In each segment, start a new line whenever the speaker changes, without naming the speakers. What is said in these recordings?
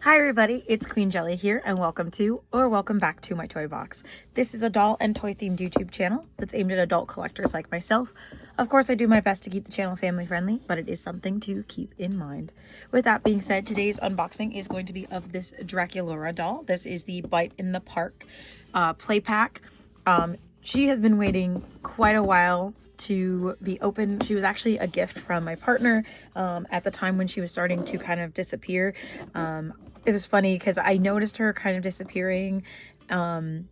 Hi everybody, it's Queen Jelly here and welcome back to my toy box. This is a doll and toy themed YouTube channel that's aimed at adult collectors like myself. Of course, I do my best to keep the channel family friendly, but it is something to keep in mind. With that being said, today's unboxing is going to be of this Draculaura doll. This is the Bite in the Park play pack. She has been waiting quite a while to be open. She was actually a gift from my partner at the time when she was starting to kind of disappear. It was funny because I noticed her kind of disappearing, and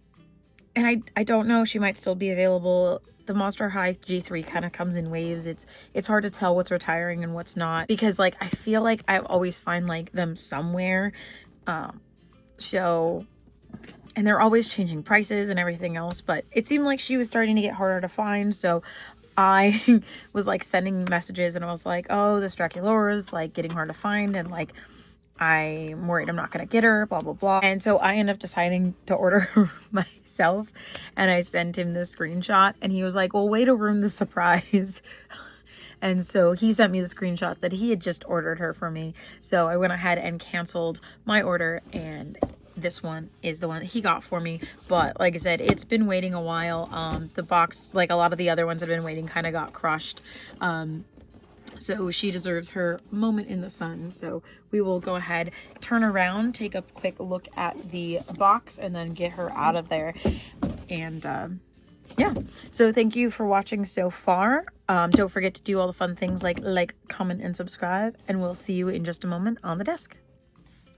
I don't know, she might still be available. The Monster High G3 kind of comes in waves. It's hard to tell what's retiring and what's not, because like I feel like I always find like them somewhere. So, and they're always changing prices and everything else, but it seemed like she was starting to get harder to find. So I was like sending messages and I was like, oh, this Draculaura's like getting hard to find, and like I'm worried I'm not gonna get her, blah blah blah. And so I ended up deciding to order her myself, and I sent him the screenshot and he was like, well, way to ruin the surprise. And so he sent me the screenshot that he had just ordered her for me. So I went ahead and canceled my order, and this one is the one that he got for me. But like I said, it's been waiting a while. The box, like a lot of the other ones have been waiting, kind of got crushed. So she deserves her moment in the sun. So we will go ahead, turn around, take a quick look at the box, and then get her out of there. And yeah, so thank you for watching so far. Don't forget to do all the fun things like, comment, and subscribe, and we'll see you in just a moment on the desk.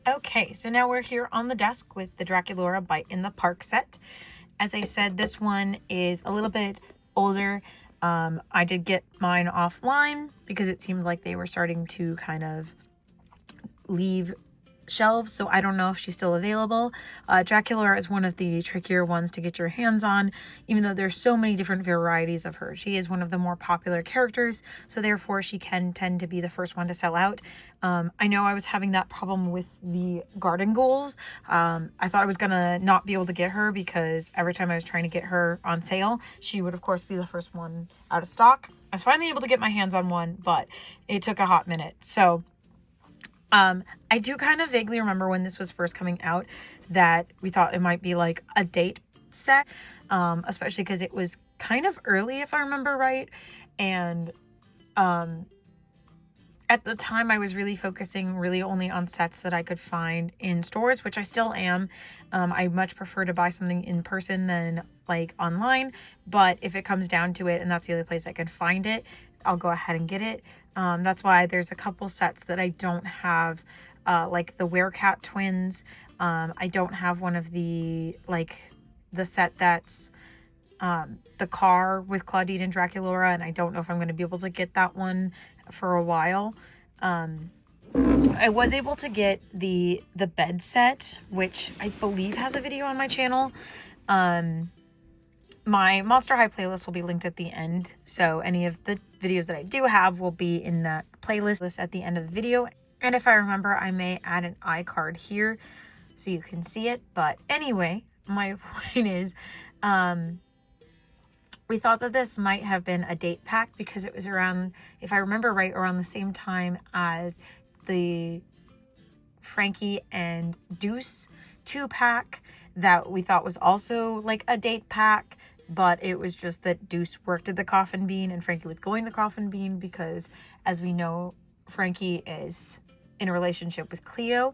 Okay, so now we're here on the desk with the Draculaura Bite in the Park set. As I said, this one is a little bit older. I did get mine offline because it seemed like they were starting to kind of leave shelves, so I don't know if she's still available. Draculaura is one of the trickier ones to get your hands on, even though there's so many different varieties of her. She is one of the more popular characters, so therefore she can tend to be the first one to sell out. I know I was having that problem with the garden ghouls. I thought I was gonna not be able to get her because every time I was trying to get her on sale, she would of course be the first one out of stock. I was finally able to get my hands on one, but it took a hot minute. So I do kind of vaguely remember when this was first coming out that we thought it might be like a date set, especially because it was kind of early, if I remember right. And at the time I was really focusing only on sets that I could find in stores, which I still am. I much prefer to buy something in person than like online, but if it comes down to it and that's the only place I can find it, I'll go ahead and get it. That's why there's a couple sets that I don't have, like the Werecat twins. I don't have one of the, like the set that's the car with Claudine and Draculaura, and I don't know if I'm going to be able to get that one for a while. I was able to get the bed set, which I believe has a video on my channel. My Monster High playlist will be linked at the end, so any of the videos that I do have will be in that playlist at the end of the video. And if I remember, I may add an iCard here so you can see it. But anyway, my point is, we thought that this might have been a date pack because it was around, if I remember right, around the same time as the Frankie and Deuce 2-pack that we thought was also like a date pack, but it was just that Deuce worked at the Coffin Bean and Frankie was going to the Coffin Bean because, as we know, Frankie is in a relationship with Cleo.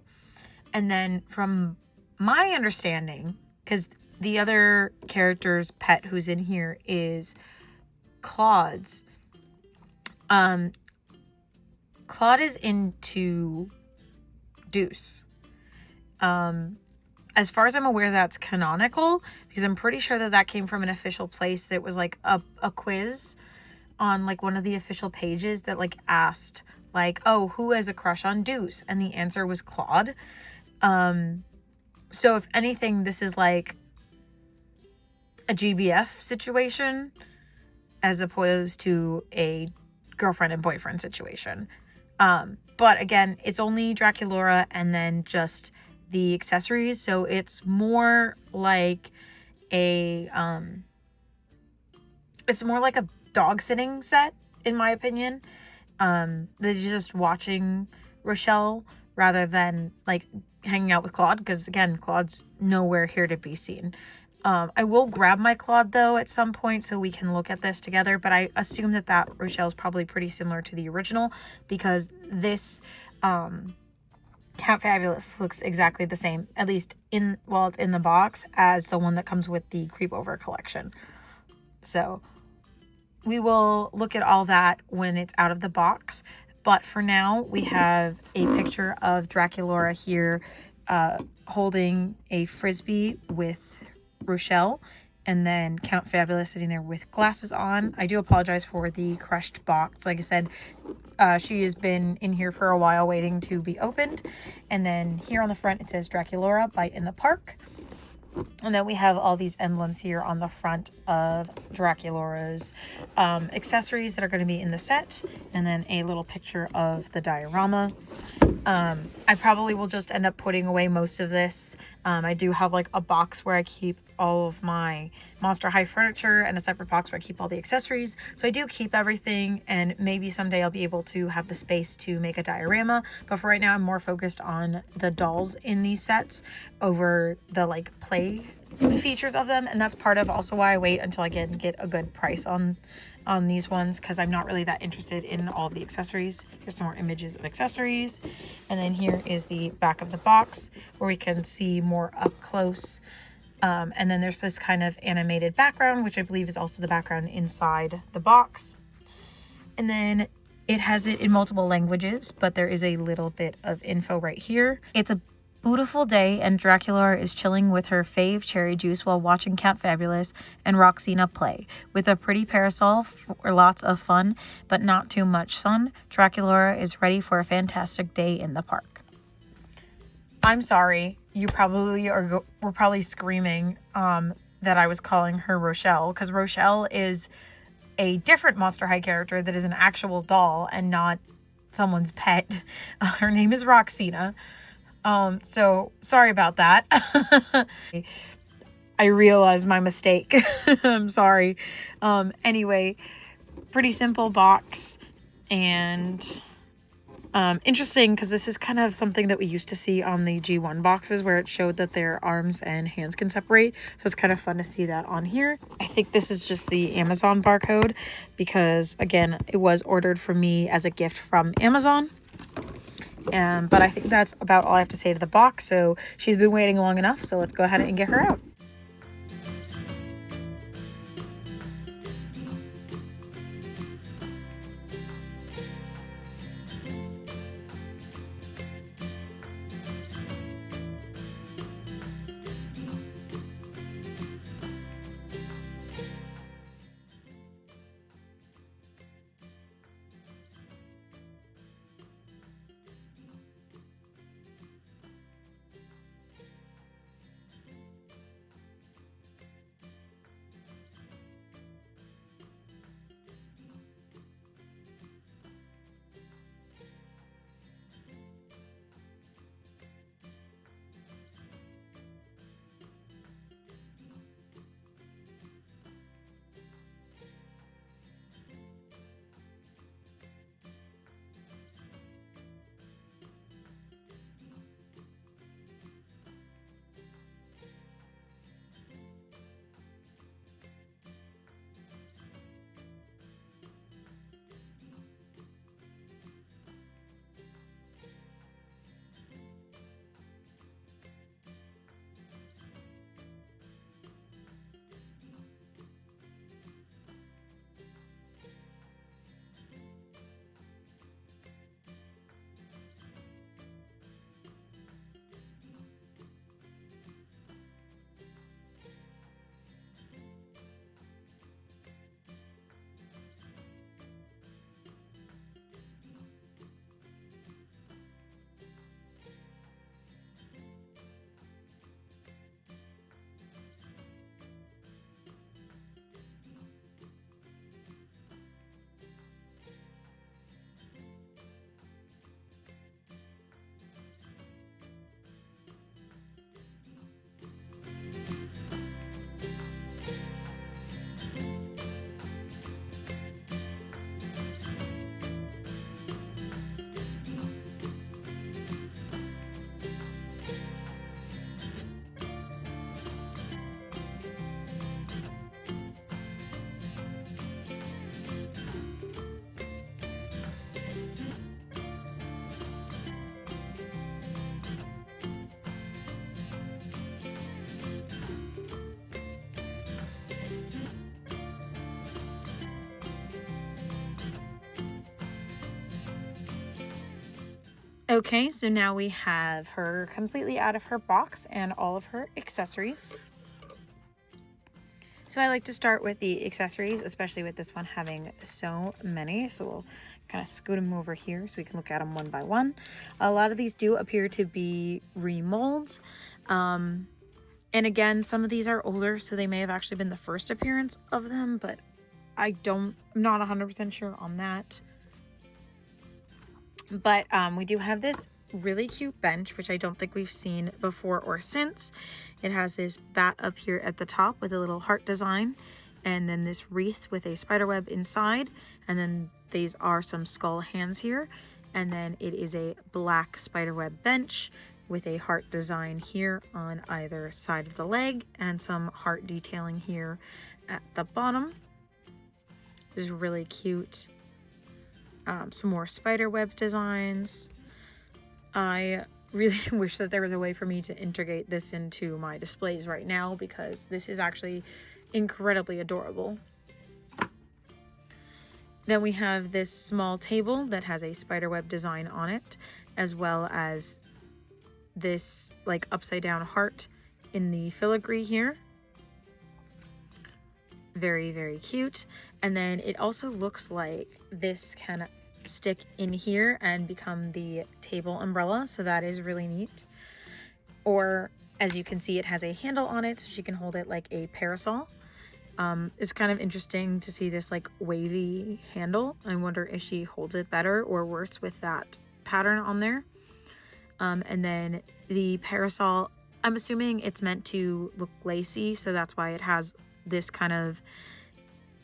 And then from my understanding, because the other character's pet who's in here is Claude's, Claude is into Deuce. As far as I'm aware, that's canonical, because I'm pretty sure that came from an official place that was like a quiz on like one of the official pages that like asked like, oh, who has a crush on Deuce? And the answer was Claude. So if anything, this is like a GBF situation as opposed to a girlfriend and boyfriend situation. But again, it's only Draculaura and then just the accessories, so it's more like a dog sitting set, in my opinion. They're just watching Rochelle rather than like hanging out with Claude, because again, Claude's nowhere here to be seen. I will grab my Claude though at some point so we can look at this together, but I assume that Rochelle is probably pretty similar to the original, because this Count Fabulous looks exactly the same, at least while it's in the box, as the one that comes with the Creepover collection. So we will look at all that when it's out of the box. But for now, we have a picture of Draculaura here holding a Frisbee with Rochelle, and then Count Fabulous sitting there with glasses on. I do apologize for the crushed box. Like I said, she has been in here for a while waiting to be opened. And then here on the front, it says Draculaura Bite in the Park. And then we have all these emblems here on the front of Draculaura's accessories that are going to be in the set. And then a little picture of the diorama. I probably will just end up putting away most of this. I do have like a box where I keep all of my Monster High furniture and a separate box where I keep all the accessories. So I do keep everything, and maybe someday I'll be able to have the space to make a diorama. But for right now, I'm more focused on the dolls in these sets over the like play features of them. And that's part of also why I wait until I can get a good price on these ones, because I'm not really that interested in all of the accessories. Here's some more images of accessories. And then here is the back of the box where we can see more up close. And then there's this kind of animated background, which I believe is also the background inside the box. And then it has it in multiple languages, but there is a little bit of info right here. It's a beautiful day, and Draculaura is chilling with her fave cherry juice while watching Count Fabulous and Roxina play. With a pretty parasol for lots of fun, but not too much sun, Draculaura is ready for a fantastic day in the park. I'm sorry, you probably were probably screaming that I was calling her Rochelle, because Rochelle is a different Monster High character that is an actual doll and not someone's pet. Her name is Roxina. So sorry about that. I realized my mistake. I'm sorry. Anyway, pretty simple box, and interesting, because this is kind of something that we used to see on the G1 boxes where it showed that their arms and hands can separate. So it's kind of fun to see that on here. I think this is just the Amazon barcode, because again, it was ordered for me as a gift from Amazon. But I think that's about all I have to say to the box. So she's been waiting long enough, so let's go ahead and get her out. Okay, so now we have her completely out of her box and all of her accessories. So I like to start with the accessories, especially with this one having so many. So we'll kind of scoot them over here so we can look at them one by one. A lot of these do appear to be remolds. And again, some of these are older, so they may have actually been the first appearance of them, but I'm not 100% sure on that. But we do have this really cute bench, which I don't think we've seen before or since. It has this bat up here at the top with a little heart design, and then this wreath with a spider web inside, and then these are some skull hands here, and then it is a black spider web bench with a heart design here on either side of the leg and some heart detailing here at the bottom. This is really cute. Some more spider web designs. I really wish that there was a way for me to integrate this into my displays right now, because this is actually incredibly adorable. Then we have this small table that has a spider web design on it, as well as this like upside down heart in the filigree here. Very, very cute. And then it also looks like this can stick in here and become the table umbrella, so that is really neat. Or as you can see, it has a handle on it so she can hold it like a parasol. It's kind of interesting to see this like wavy handle. I wonder if she holds it better or worse with that pattern on there. And then the parasol, I'm assuming it's meant to look lacy, so that's why it has this kind of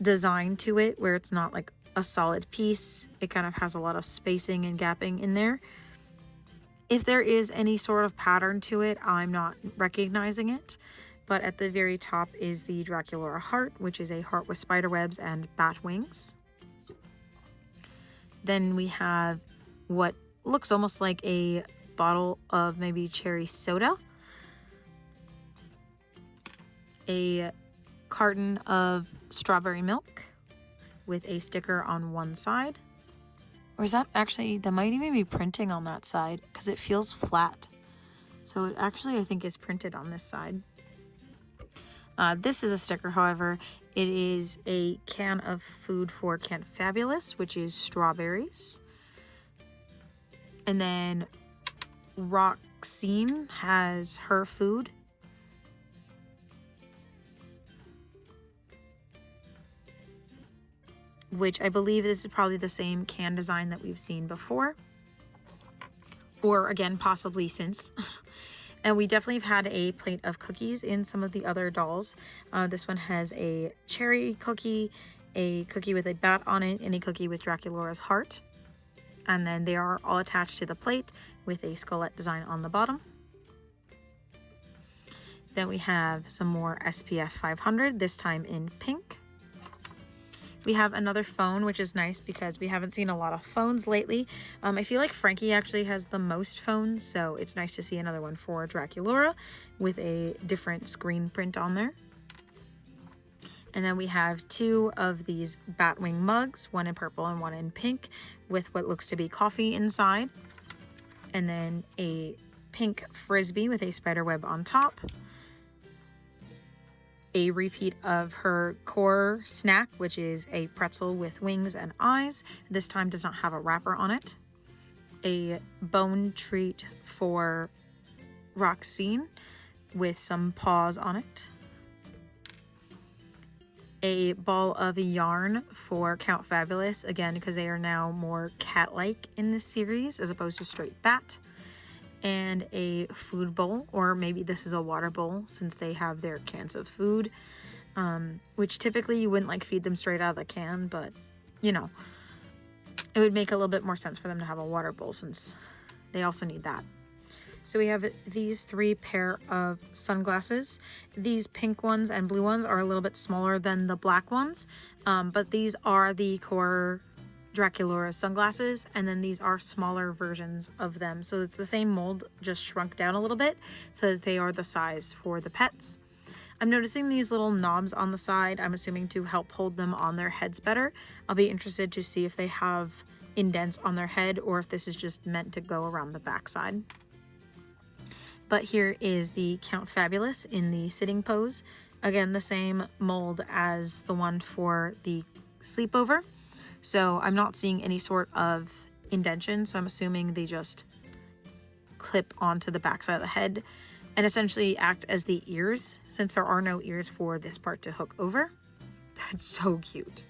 design to it where it's not like a solid piece. It kind of has a lot of spacing and gapping in there. If there is any sort of pattern to it, I'm not recognizing it. But at the very top is the Draculaura heart, which is a heart with spider webs and bat wings. Then we have what looks almost like a bottle of maybe cherry soda. A carton of strawberry milk with a sticker on one side. Or is that actually, that might even be printing on that side because it feels flat. So it actually, I think, is printed on this side. This is a sticker, however. It is a can of food for Canfabulous, which is strawberries. And then Roxine has her food. Which I believe this is probably the same can design that we've seen before. Or again, possibly since. And we definitely have had a plate of cookies in some of the other dolls. This one has a cherry cookie, a cookie with a bat on it, and a cookie with Draculaura's heart. And then they are all attached to the plate with a skullette design on the bottom. Then we have some more SPF 500, this time in pink. We have another phone, which is nice because we haven't seen a lot of phones lately. I feel like Frankie actually has the most phones, so it's nice to see another one for Draculaura with a different screen print on there. And then we have two of these Batwing mugs, one in purple and one in pink, with what looks to be coffee inside. And then a pink frisbee with a spider web on top. A repeat of her core snack, which is a pretzel with wings and eyes. This time does not have a wrapper on it. A bone treat for Roxine with some paws on it. A ball of yarn for Count Fabulous, again, because they are now more cat-like in this series as opposed to straight bat. And a food bowl, or maybe this is a water bowl since they have their cans of food, which typically you wouldn't like feed them straight out of the can, but you know, it would make a little bit more sense for them to have a water bowl since they also need that. So we have these three pair of sunglasses. These pink ones and blue ones are a little bit smaller than the black ones, but these are the core Draculaura sunglasses, and then these are smaller versions of them. So it's the same mold, just shrunk down a little bit so that they are the size for the pets. I'm noticing these little knobs on the side, I'm assuming to help hold them on their heads better. I'll be interested to see if they have indents on their head or if this is just meant to go around the backside. But here is the Count Fabulous in the sitting pose. Again, the same mold as the one for the sleepover. So I'm not seeing any sort of indentation, so I'm assuming they just clip onto the backside of the head and essentially act as the ears, since there are no ears for this part to hook over. That's so cute.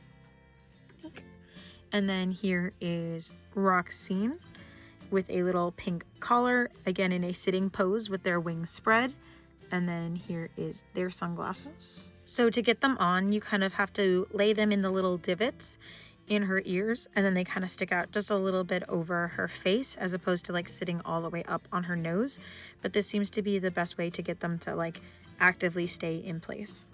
And then here is Roxine with a little pink collar, again in a sitting pose with their wings spread. And then here is their sunglasses. So to get them on, you kind of have to lay them in the little divots in her ears, and then they kind of stick out just a little bit over her face as opposed to like sitting all the way up on her nose. But this seems to be the best way to get them to like actively stay in place.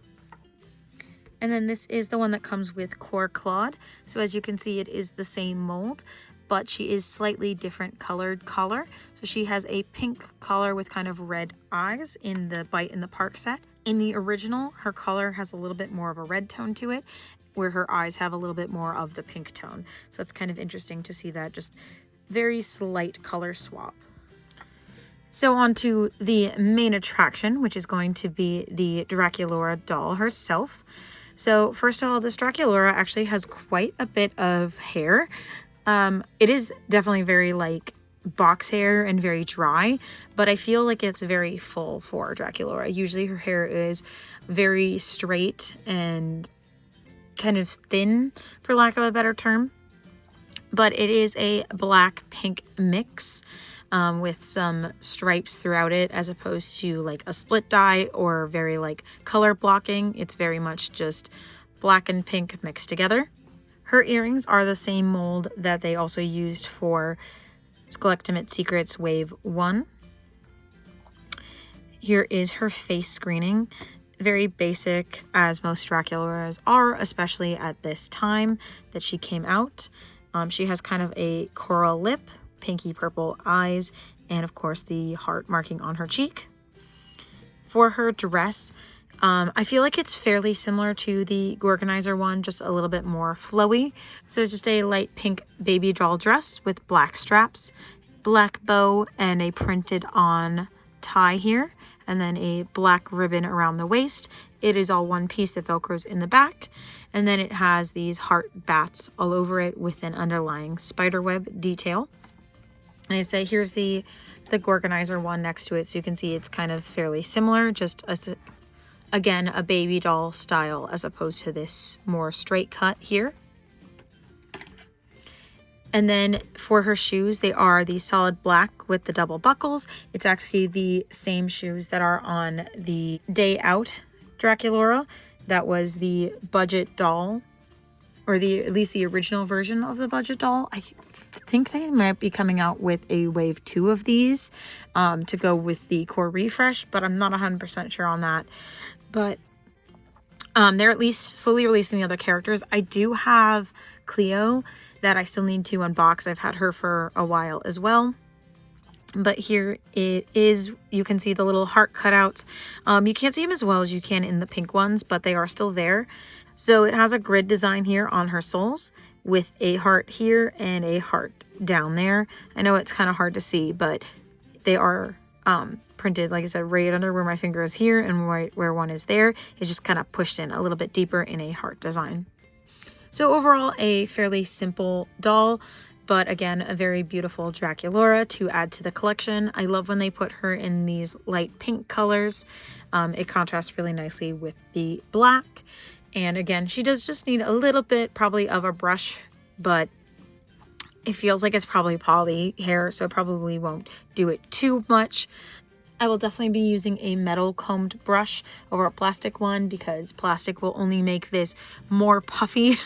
And then this is the one that comes with Core Claude. So as you can see, it is the same mold, but she is slightly different colored collar. So she has a pink collar with kind of red eyes in the Bite in the Park set. In the original, her collar has a little bit more of a red tone to it, where her eyes have a little bit more of the pink tone. So it's kind of interesting to see that just very slight color swap. So on to the main attraction, which is going to be the Draculaura doll herself. So first of all, this Draculaura actually has quite a bit of hair. It is definitely very like box hair and very dry, but I feel like it's very full for Draculaura. Usually her hair is very straight and kind of thin, for lack of a better term, but it is a black pink mix with some stripes throughout it, as opposed to like a split dye or very like color blocking. It's very much just black and pink mixed together. Her earrings are the same mold that they also used for Skulltimate Secrets Wave 1. Here is her face screening. Very basic, as most Draculauras are, especially at this time that she came out. She has kind of a coral lip, pinky purple eyes, and of course the heart marking on her cheek. For her dress, I feel like it's fairly similar to the Gorganizer one, just a little bit more flowy. So it's just a light pink baby doll dress with black straps, black bow, and a printed on tie here, and then a black ribbon around the waist. It is all one piece that velcros in the back, and then it has these heart bats all over it with an underlying spiderweb detail. And I say here's the Gorganizer one next to it, so you can see it's kind of fairly similar, just again a baby doll style as opposed to this more straight cut here. And then for her shoes, they are the solid black with the double buckles. It's actually the same shoes that are on the Day Out Draculaura. That was the budget doll, or at least the original version of the budget doll. I think they might be coming out with a wave 2 of these to go with the core refresh, but I'm not 100% sure on that. But they're at least slowly releasing the other characters. I do have Cleo that I still need to unbox. I've had her for a while as well. But here it is. You can see the little heart cutouts. You can't see them as well as you can in the pink ones, but they are still there. So it has a grid design here on her soles with a heart here and a heart down there. I know it's kind of hard to see, but they are printed, like I said, right under where my finger is here and right where one is there. It's just kind of pushed in a little bit deeper in a heart design. So overall, a fairly simple doll, but again, a very beautiful Draculaura to add to the collection. I love when they put her in these light pink colors. It contrasts really nicely with the black. And again, she does just need a little bit probably of a brush, but it feels like it's probably poly hair, so it probably won't do it too much. I will definitely be using a metal combed brush over a plastic one because plastic will only make this more puffy,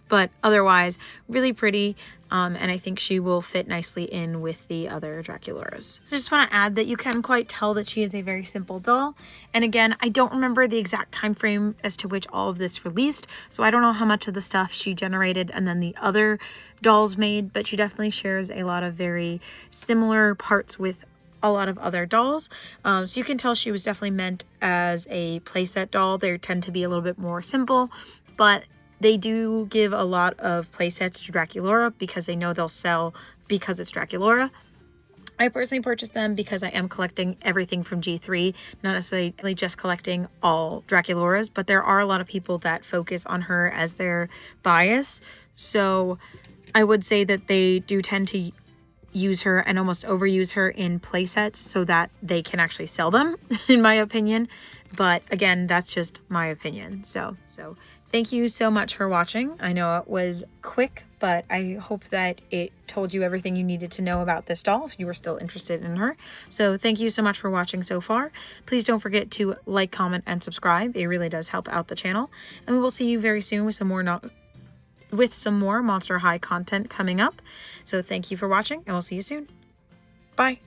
but otherwise really pretty. And I think she will fit nicely in with the other Draculauras. So I just want to add that you can quite tell that she is a very simple doll. And again, I don't remember the exact time frame as to which all of this released, so I don't know how much of the stuff she generated and then the other dolls made, but she definitely shares a lot of very similar parts with a lot of other dolls. So you can tell she was definitely meant as a playset doll. They tend to be a little bit more simple, but They do give a lot of playsets to Draculaura because they know they'll sell because it's Draculaura. I personally purchased them because I am collecting everything from G3, not necessarily just collecting all Draculauras, but there are a lot of people that focus on her as their bias. So I would say that they do tend to use her and almost overuse her in playsets so that they can actually sell them, in my opinion. But again, that's just my opinion. So thank you so much for watching. I know it was quick, but I hope that it told you everything you needed to know about this doll if you were still interested in her. So thank you so much for watching so far. Please don't forget to like, comment, and subscribe. It really does help out the channel. And we will see you very soon with some more Monster High content coming up. So thank you for watching, and we'll see you soon. Bye.